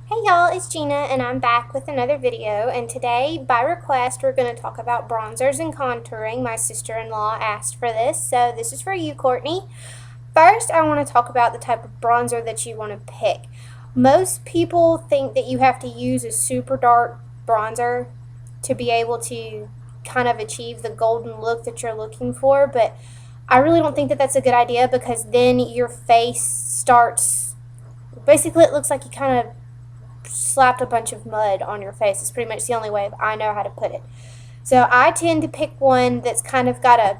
Hey y'all, it's Gina and I'm back with another video, and today by request we're going to talk about bronzers and contouring. My sister-in-law asked for this, so this is for you, Courtney. First, I want to talk about the type of bronzer that you want to pick. Most people think that you have to use a super dark bronzer to be able to kind of achieve the golden look that you're looking for, but I really don't think that that's a good idea, because then your face starts, basically it looks like you kind of slapped a bunch of mud on your face. It's pretty much the only way I know how to put it. So I tend to pick one that's kind of got a,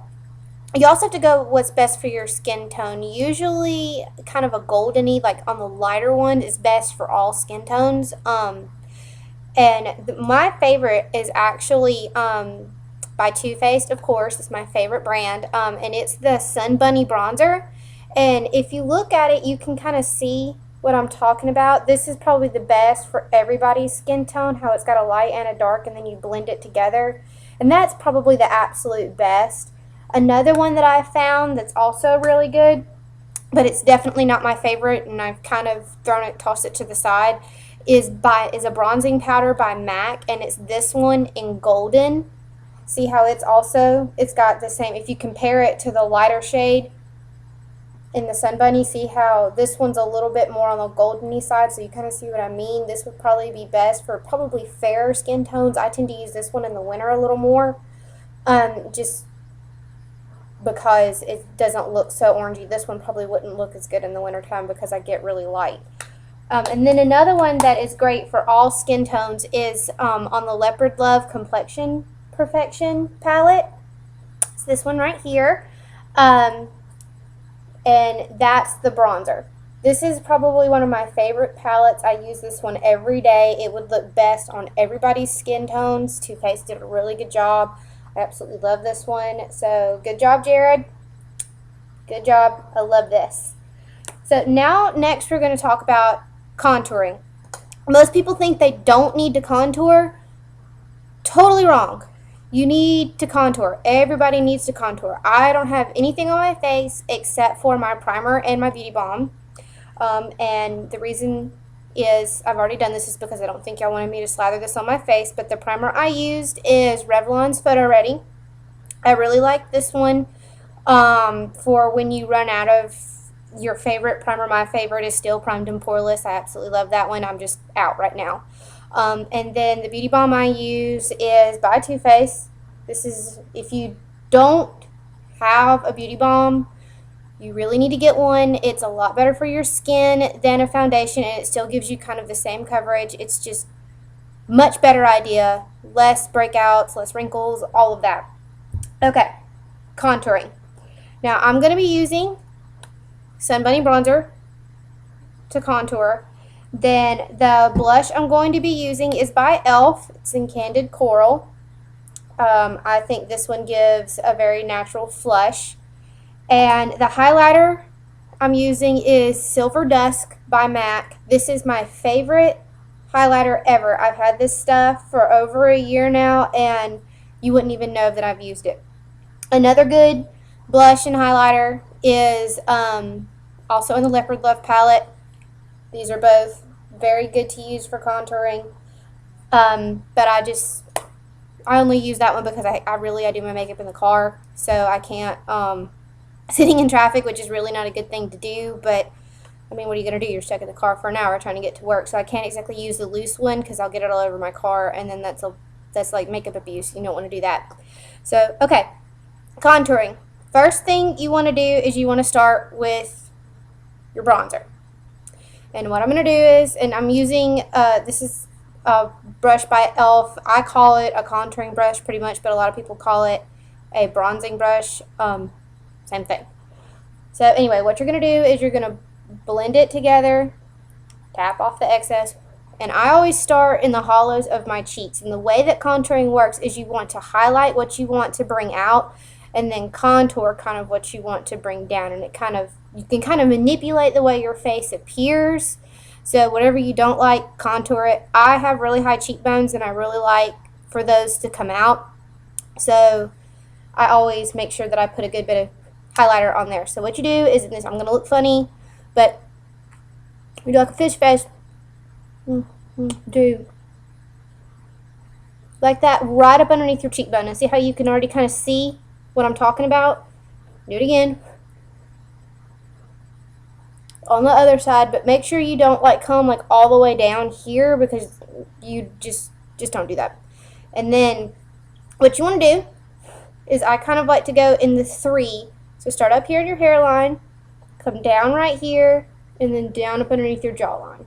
you also have to go what's best for your skin tone. Usually kind of a goldeny, like on the lighter one, is best for all skin tones. My favorite is actually by Too Faced, of course. It's my favorite brand. And it's the Sun Bunny Bronzer. And if you look at it, you can kind of see what I'm talking about. This is probably the best for everybody's skin tone, how it's got a light and a dark and then you blend it together. And that's probably the absolute best. Another one that I found that's also really good, but it's definitely not my favorite and I've kind of tossed it to the side, is a bronzing powder by MAC, and it's this one in golden. See how it's got the same, if you compare it to the lighter shade in the Sun Bunny, see how this one's a little bit more on the goldeny side, so you kind of see what I mean. This would probably be best for probably fairer skin tones. I tend to use this one in the winter a little more, just because it doesn't look so orangey. This one probably wouldn't look as good in the wintertime because I get really light. And then another one that is great for all skin tones is on the Leopard Love Complexion Perfection palette. It's this one right here. And that's the bronzer. This is probably one of my favorite palettes. I use this one every day. It would look best on everybody's skin tones. Too Faced did a really good job. I absolutely love this one. So good job, Jared. Good job. I love this. So now next we're going to talk about contouring. Most people think they don't need to contour. Totally wrong. You need to contour. Everybody needs to contour. I don't have anything on my face except for my primer and my beauty balm. And the reason is, I've already done this, is because I don't think y'all wanted me to slather this on my face. But the primer I used is Revlon's Photo Ready. I really like this one for when you run out of your favorite primer. My favorite is Still Primed and Poreless. I absolutely love that one. I'm just out right now. And then the beauty balm I use is by Too Faced. This is, if you don't have a beauty balm, you really need to get one. It's a lot better for your skin than a foundation, and it still gives you kind of the same coverage. It's just much better idea. Less breakouts, less wrinkles, all of that. Okay, contouring. Now I'm going to be using Sun Bunny Bronzer to contour. Then the blush I'm going to be using is by E.L.F. It's in Candid Coral. I think this one gives a very natural flush. And the highlighter I'm using is Silver Dusk by MAC. This is my favorite highlighter ever. I've had this stuff for over a year now, and you wouldn't even know that I've used it. Another good blush and highlighter is also in the Leopard Love palette. These are both very good to use for contouring, but I only use that one because I do my makeup in the car, so I can't, sitting in traffic, which is really not a good thing to do, but I mean, what are you going to do? You're stuck in the car for an hour trying to get to work, so I can't exactly use the loose one because I'll get it all over my car, and then that's like makeup abuse. You don't want to do that. So, okay, contouring. First thing you want to do is you want to start with your bronzer. And what I'm going to do is, and I'm using, this is a brush by E.L.F. I call it a contouring brush pretty much, but a lot of people call it a bronzing brush. Same thing. So anyway, what you're going to do is you're going to blend it together, tap off the excess, and I always start in the hollows of my cheeks. And the way that contouring works is you want to highlight what you want to bring out, and then contour kind of what you want to bring down, and you can kind of manipulate the way your face appears. So whatever you don't like, contour it. I have really high cheekbones, and I really like for those to come out. So I always make sure that I put a good bit of highlighter on there. So what you do is, I'm going to look funny, but you do like a fish face. Do like that right up underneath your cheekbone. And see how you can already kind of see what I'm talking about? Do it again. On the other side, but make sure you don't like come like all the way down here, because you just don't do that. And then what you want to do is, I kind of like to go in the 3. So start up here in your hairline, come down right here, and then down up underneath your jawline.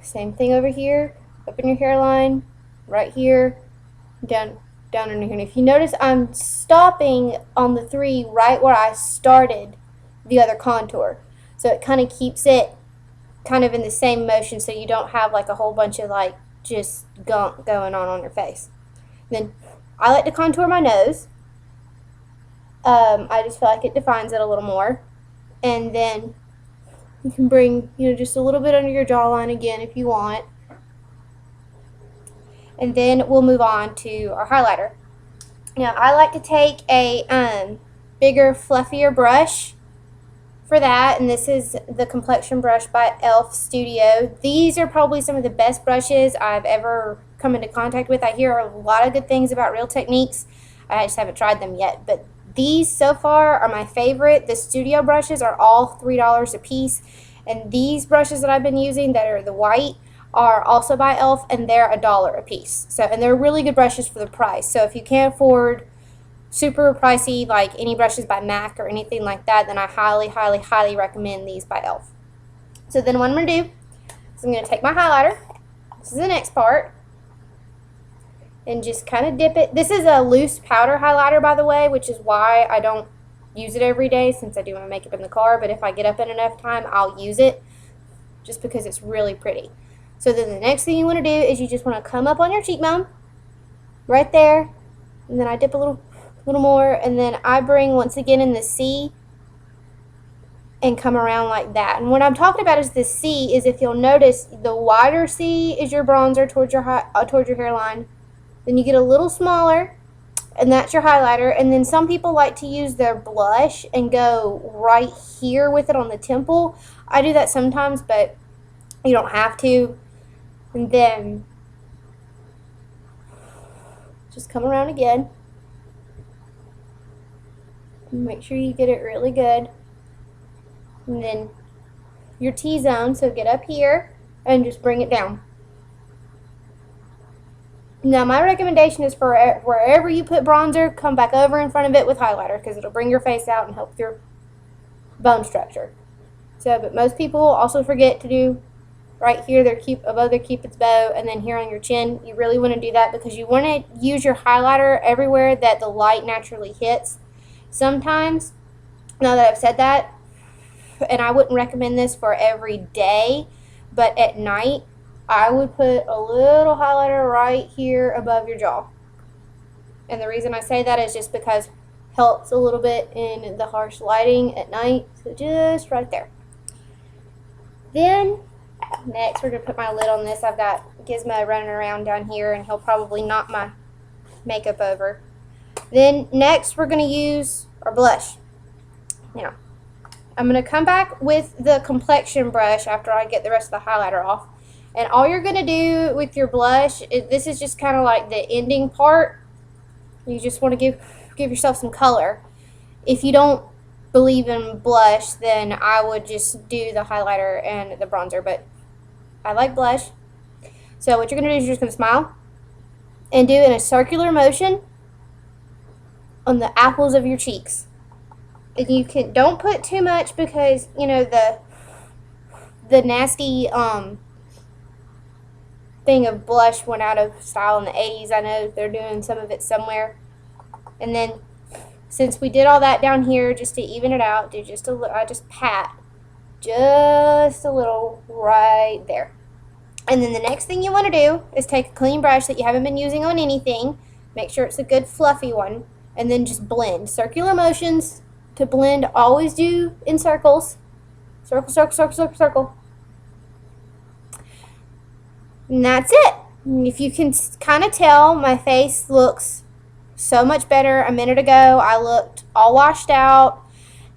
Same thing over here, up in your hairline, right here, down underneath. And if you notice, I'm stopping on the 3 right where I started the other contour. So it kind of keeps it kind of in the same motion, so you don't have like a whole bunch of like just gunk going on your face. Then I like to contour my nose. I just feel like it defines it a little more. And then you can bring, just a little bit under your jawline again if you want. And then we'll move on to our highlighter. Now, I like to take a bigger, fluffier brush for that, and this is the complexion brush by E.L.F. Studio. These are probably some of the best brushes I've ever come into contact with. I hear a lot of good things about Real Techniques. I just haven't tried them yet, but these so far are my favorite. The studio brushes are all $3 a piece, and these brushes that I've been using that are the white are also by E.L.F, and they're $1 a piece. So, and they're really good brushes for the price. So if you can't afford super pricey like any brushes by MAC or anything like that, then I highly, highly, highly recommend these by E.L.F. So then what I'm going to do is I'm going to take my highlighter. This is the next part. And just kind of dip it. This is a loose powder highlighter, by the way, which is why I don't use it every day, since I do my makeup in the car. But if I get up in enough time, I'll use it, just because it's really pretty. So then the next thing you want to do is you just want to come up on your cheekbone, right there, and then I dip a little more, and then I bring once again in the C and come around like that. And what I'm talking about is the C is, if you'll notice, the wider C is your bronzer towards your hairline. Then you get a little smaller, and that's your highlighter. And then some people like to use their blush and go right here with it on the temple. I do that sometimes, but you don't have to. And then just come around again. Make sure you get it really good. And then your T-zone, so get up here and just bring it down. Now, my recommendation is for wherever you put bronzer, come back over in front of it with highlighter, because it'll bring your face out and help your bone structure. So, but most people also forget to do right here, above their cupid's bow, and then here on your chin. You really want to do that, because you want to use your highlighter everywhere that the light naturally hits. Sometimes, now that I've said that, and I wouldn't recommend this for every day, but at night, I would put a little highlighter right here above your jaw. And the reason I say that is just because it helps a little bit in the harsh lighting at night. So just right there. Then, next we're going to put my lid on this. I've got Gizmo running around down here, and he'll probably knock my makeup over. Then next we're going to use our blush. Now, I'm going to come back with the complexion brush after I get the rest of the highlighter off. And all you're going to do with your blush, this is just kind of like the ending part. You just want to give yourself some color. If you don't believe in blush, then I would just do the highlighter and the bronzer. But I like blush. So what you're going to do is you're just going to smile and do in a circular motion on the apples of your cheeks. And you don't put too much, because the nasty thing of blush went out of style in the 80s. I know they're doing some of it somewhere. And then since we did all that down here, just to even it out, do just a little. I just pat just a little right there. And then the next thing you want to do is take a clean brush that you haven't been using on anything. Make sure it's a good fluffy one, and then just blend. Circular motions to blend. Always do in circles. Circle, circle, circle, circle, circle. And that's it. And if you can kind of tell, my face looks so much better. A minute ago, I looked all washed out,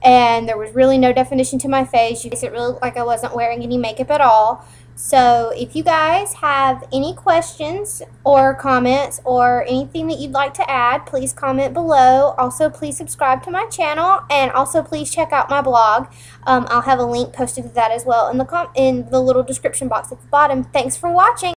and there was really no definition to my face. It really looked like I wasn't wearing any makeup at all. So if you guys have any questions or comments or anything that you'd like to add, please comment below. Also, please subscribe to my channel, and also please check out my blog. I'll have a link posted to that as well in the little description box at the bottom. Thanks for watching.